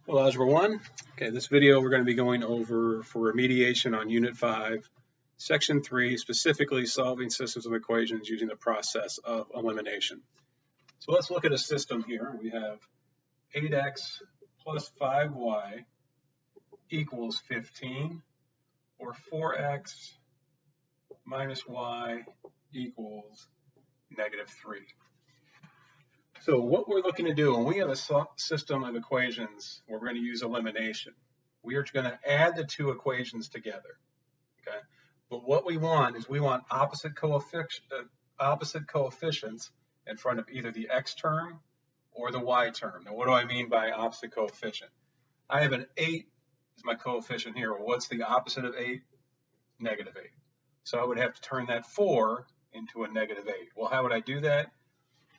Well, Algebra 1. Okay, this video we're going to be going over for remediation on Unit 5, Section 3, specifically solving systems of equations using the process of elimination. So let's look at a system here. We have 8x plus 5y equals 15, or 4x minus y equals negative 3. So what we're looking to do, when we have a system of equations where we're going to use elimination, we are going to add the two equations together, okay? But what we want is we want opposite coefficients in front of either the x term or the y term. Now, what do I mean by opposite coefficient? I have an 8 as my coefficient here. Well, what's the opposite of 8? Negative 8. So I would have to turn that 4 into a negative 8. Well, how would I do that?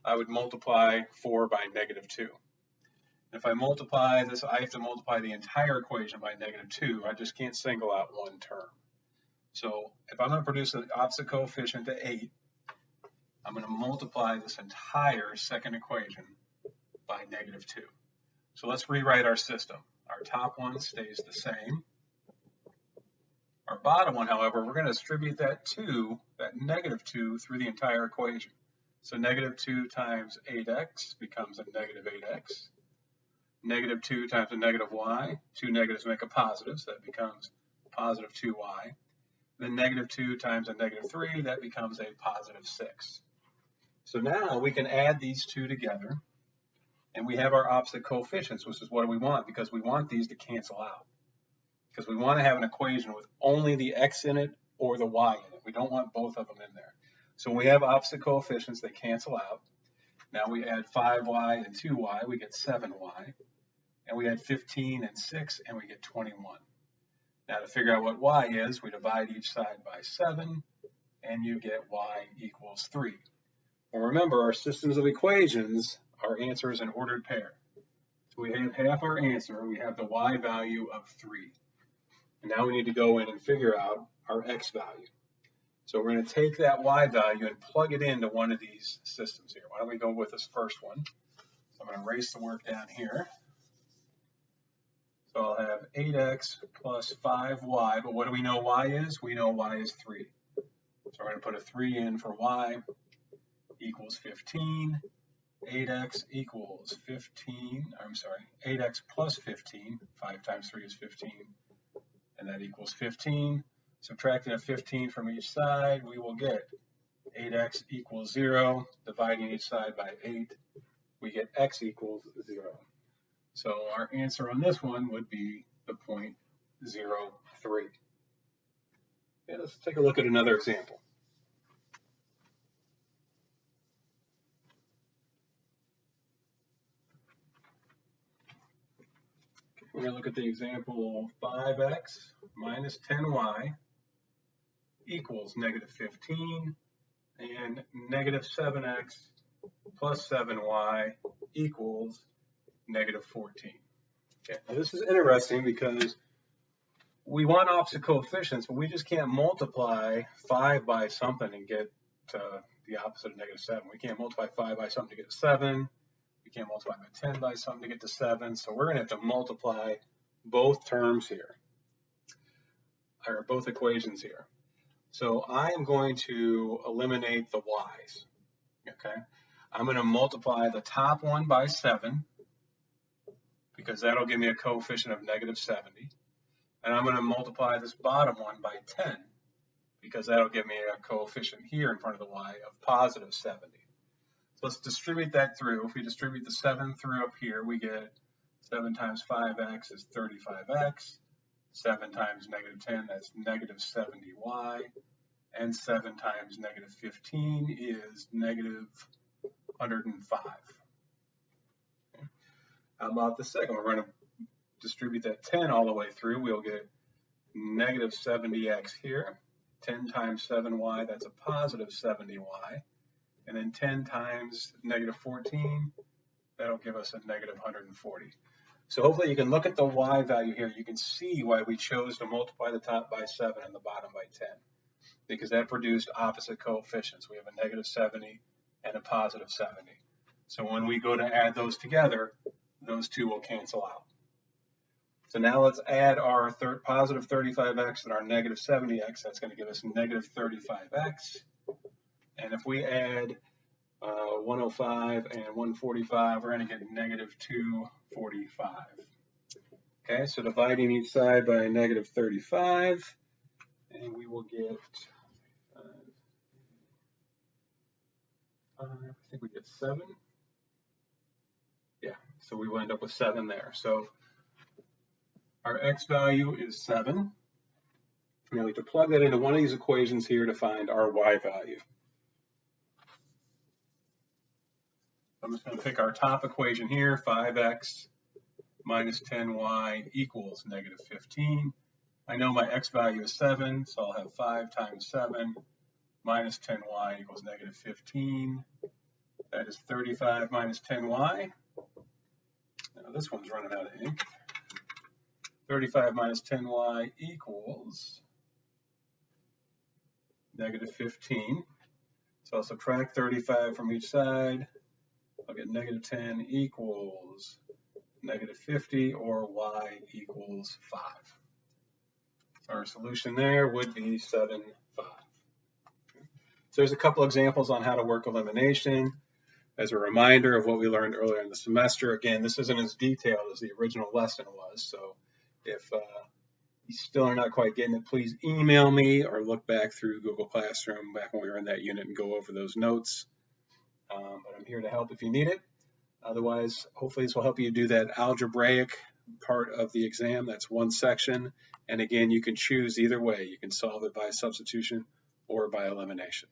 I would multiply 4 by negative 2. If I multiply this, I have to multiply the entire equation by negative 2. I just can't single out one term. So if I'm going to produce an opposite coefficient to 8, I'm going to multiply this entire second equation by negative 2. So let's rewrite our system. Our top one stays the same. Our bottom one, however, we're going to distribute that negative 2 through the entire equation. So negative 2 times 8x becomes a negative 8x. Negative 2 times a negative y. Two negatives make a positive, so that becomes positive 2y. Then negative 2 times a negative 3, that becomes a positive 6. So now we can add these two together, and we have our opposite coefficients, which is what we want, because we want these to cancel out. Because we want to have an equation with only the x in it or the y in it. We don't want both of them in there. So when we have opposite coefficients, they cancel out. Now we add 5y and 2y, we get 7y. And we add 15 and 6, and we get 21. Now to figure out what y is, we divide each side by 7, and you get y equals 3. Well, remember, our systems of equations, our answer is an ordered pair. So we have half our answer, we have the y value of 3. And now we need to go in and figure out our x value. So we're going to take that y value and plug it into one of these systems here. Why don't we go with this first one? So I'm going to erase the work down here. So I'll have 8x plus 5y, but what do we know y is? We know y is 3. So we're going to put a 3 in for y equals 15. 8x equals 8x plus 15. 5 times 3 is 15, and that equals 15. Subtracting a 15 from each side, we will get 8x equals 0. Dividing each side by 8, we get x equals 0. So our answer on this one would be the point 0, 3. Okay, let's take a look at another example. We're going to look at the example 5x minus 10y equals negative 15, and negative 7x plus 7y equals negative 14. Okay, now this is interesting because we want opposite coefficients, but we just can't multiply 5 by something and get the opposite of negative 7. We can't multiply 5 by something to get 7. We can't multiply by 10 by something to get to 7. So we're going to have to multiply both terms here, or both equations here. So I am going to eliminate the y's. Okay, I'm going to multiply the top one by 7, because that'll give me a coefficient of negative 70. And I'm going to multiply this bottom one by 10, because that'll give me a coefficient here in front of the y of positive 70. So let's distribute that through. If we distribute the 7 through up here, we get 7 times 5x is 35x. 7 times negative 10, that's negative 70y. And 7 times negative 15 is negative 105. Okay. How about the second? We're going to distribute that 10 all the way through. We'll get negative 70x here. 10 times 7y, that's a positive 70y. And then 10 times negative 14, that'll give us a negative 140. So hopefully you can look at the y value here. You can see why we chose to multiply the top by 7 and the bottom by 10, because that produced opposite coefficients. We have a negative 70 and a positive 70. So when we go to add those together, those two will cancel out. So now let's add our positive 35x and our negative 70x. That's going to give us negative 35x. And if we add 105 and 145, we're going to get negative 245. Okay, so dividing each side by negative 35, and we will get, I think we get 7. Yeah, so we will end up with 7 there. So our x value is 7. Now we have to plug that into one of these equations here to find our y value. I'm just going to pick our top equation here, 5x minus 10y equals negative 15. I know my x value is 7, so I'll have 5 times 7 minus 10y equals negative 15. That is 35 minus 10y. Now this one's running out of ink. 35 minus 10y equals negative 15. So I'll subtract 35 from each side. I'll get negative 10 equals negative 50, or y equals 5. So our solution there would be 7, 5. So there's a couple examples on how to work elimination. As a reminder of what we learned earlier in the semester, again, this isn't as detailed as the original lesson was, so if you still are not quite getting it, please email me or look back through Google Classroom back when we were in that unit and go over those notes. But I'm here to help if you need it. Otherwise, hopefully this will help you do that algebraic part of the exam. That's one section. And again, you can choose either way. You can solve it by substitution or by elimination.